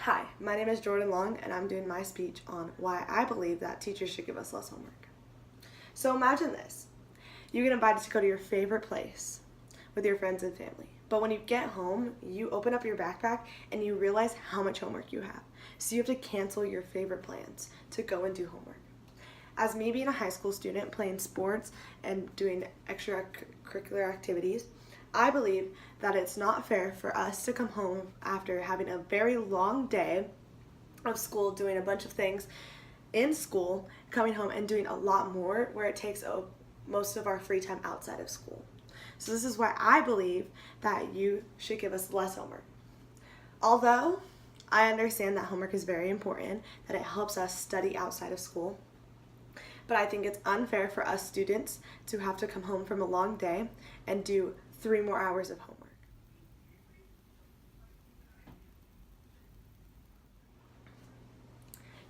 Hi, my name is Jordyn Long, and I'm doing my speech on why I believe that teachers should give us less homework. So imagine this. You get invited to go to your favorite place with your friends and family. But when you get home, you open up your backpack and you realize how much homework you have. So you have to cancel your favorite plans to go and do homework. As me being a high school student playing sports and doing extracurricular activities, I believe that it's not fair for us to come home after having a very long day of school, doing a bunch of things in school, coming home and doing a lot more where it takes most of our free time outside of school. So this is why I believe that you should give us less homework. Although I understand that homework is very important, that it helps us study outside of school, but I think it's unfair for us students to have to come home from a long day and do 3 more hours of homework.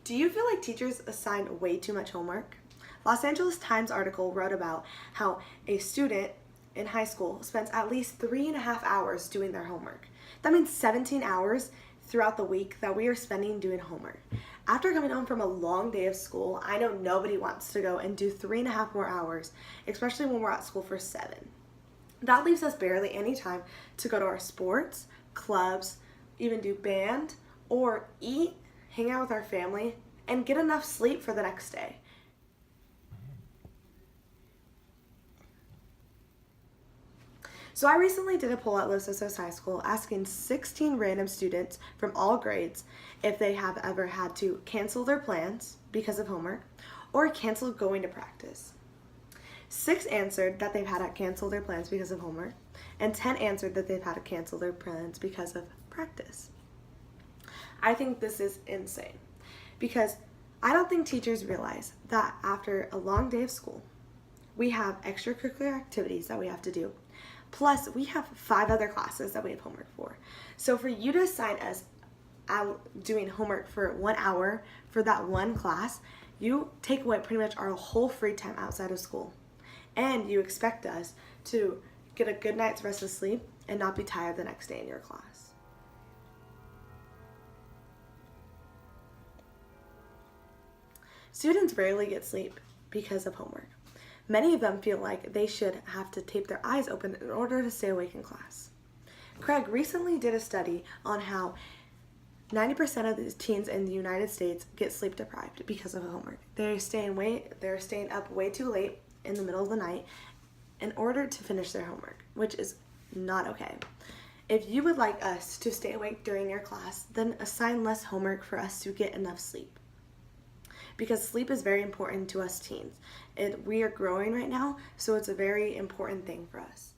Do you feel like teachers assign way too much homework? Los Angeles Times article wrote about how a student in high school spends at least 3.5 hours doing their homework. That means 17 hours throughout the week that we are spending doing homework. After coming home from a long day of school, I know nobody wants to go and do 3.5 more hours, especially when we're at school for 7. That leaves us barely any time to go to our sports, clubs, even do band, or eat, hang out with our family, and get enough sleep for the next day. So I recently did a poll at Los Osos High School asking 16 random students from all grades if they have ever had to cancel their plans because of homework or cancel going to practice. 6 answered that they've had to cancel their plans because of homework, and 10 answered that they've had to cancel their plans because of practice. I think this is insane because I don't think teachers realize that after a long day of school, we have extracurricular activities that we have to do. Plus, we have 5 other classes that we have homework for. So for you to assign us out doing homework for 1 hour for that one class, you take away pretty much our whole free time outside of school. And you expect us to get a good night's rest of sleep and not be tired the next day in your class. Students rarely get sleep because of homework. Many of them feel like they should have to tape their eyes open in order to stay awake in class. Craig recently did a study on how 90% of the teens in the United States get sleep deprived because of homework. They're staying up way too late in the middle of the night in order to finish their homework, which is not okay. If you would like us to stay awake during your class, then assign less homework for us to get enough sleep. Because sleep is very important to us teens. We are growing right now, so it's a very important thing for us.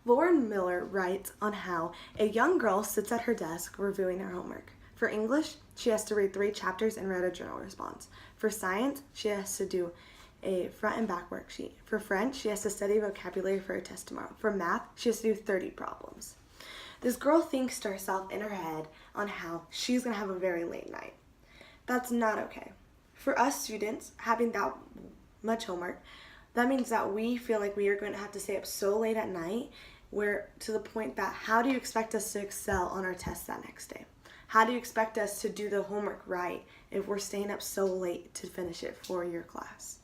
Lauren Miller writes on how a young girl sits at her desk reviewing her homework. For English, she has to read 3 chapters and write a journal response. For science, she has to do a front and back worksheet. For French, she has to study vocabulary for a test tomorrow. For math, she has to do 30 problems. This girl thinks to herself in her head on how she's going to have a very late night. That's not okay. For us students, having that much homework, that means that we feel like we are going to have to stay up so late at night, where to the point that how do you expect us to excel on our tests that next day? How do you expect us to do the homework right if we're staying up so late to finish it for your class?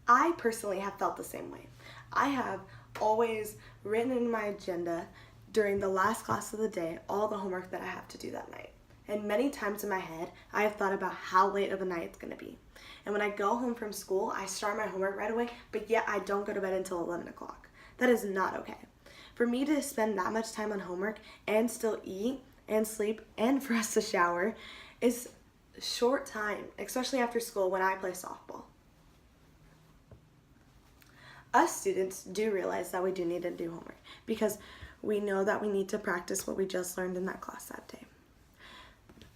I personally have felt the same way. I have always written in my agenda during the last class of the day all the homework that I have to do that night. And many times in my head, I have thought about how late of a night it's going to be. And when I go home from school, I start my homework right away, but yet I don't go to bed until 11 o'clock. That is not okay. For me to spend that much time on homework and still eat and sleep and for us to shower is short time, especially after school when I play softball. Us students do realize that we do need to do homework because we know that we need to practice what we just learned in that class that day.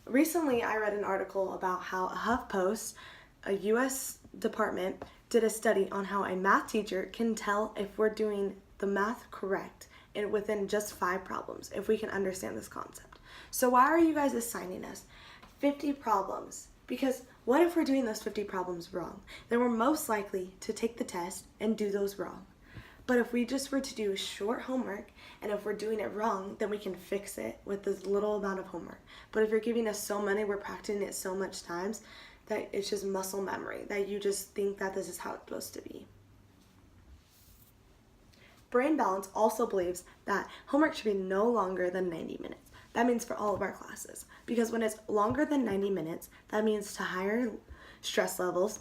Recently, I read an article about how a HuffPost, a U.S. department, did a study on how a math teacher can tell if we're doing the math correct within just 5 problems, if we can understand this concept. So why are you guys assigning us 50 problems Because what if we're doing those 50 problems wrong? Then we're most likely to take the test and do those wrong. But if we just were to do short homework, and if we're doing it wrong, then we can fix it with this little amount of homework. But if you're giving us so many, we're practicing it so much times that it's just muscle memory, that you just think that this is how it's supposed to be. Brain Balance also believes that homework should be no longer than 90 minutes. That means for all of our classes. Because when it's longer than 90 minutes, that means to higher stress levels,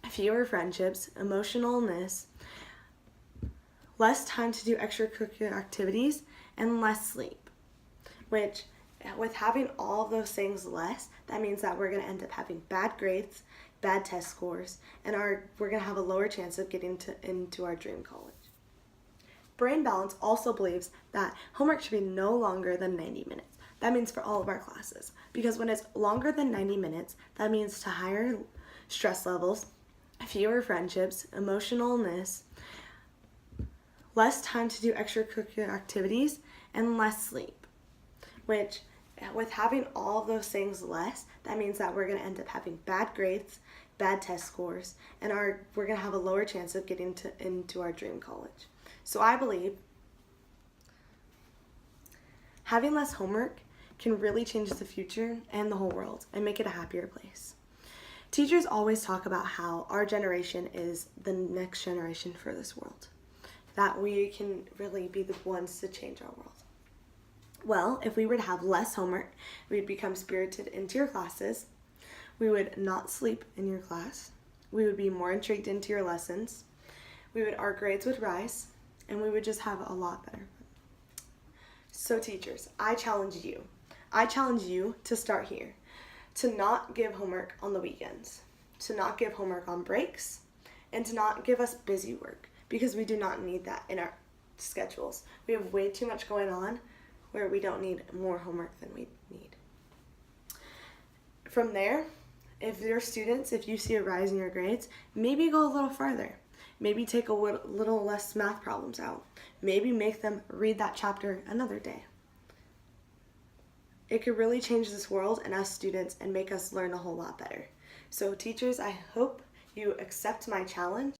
fewer friendships, emotionalness, less time to do extracurricular activities, and less sleep. Which, with having all of those things less, that means that we're going to end up having bad grades, bad test scores, and we're going to have a lower chance of getting into our dream college. Brain Balance also believes that homework should be no longer than 90 minutes. That means for all of our classes. Because when it's longer than 90 minutes, that means to higher stress levels, fewer friendships, emotionalness, less time to do extracurricular activities, and less sleep. Which, with having all of those things less, that means that we're going to end up having bad grades, bad test scores, and we're going to have a lower chance of getting into our dream college. So I believe having less homework can really change the future and the whole world and make it a happier place. Teachers always talk about how our generation is the next generation for this world, that we can really be the ones to change our world. Well, if we were to have less homework, we'd become spirited into your classes, we would not sleep in your class, we would be more intrigued into your lessons, our grades would rise, and we would just have a lot better. So teachers, I challenge you to start here, to not give homework on the weekends, to not give homework on breaks, and to not give us busy work, because we do not need that in our schedules. We have way too much going on where we don't need more homework than we need. From there, if you see a rise in your grades, maybe go a little further. Maybe take a little less math problems out. Maybe make them read that chapter another day. It could really change this world and us students and make us learn a whole lot better. So teachers, I hope you accept my challenge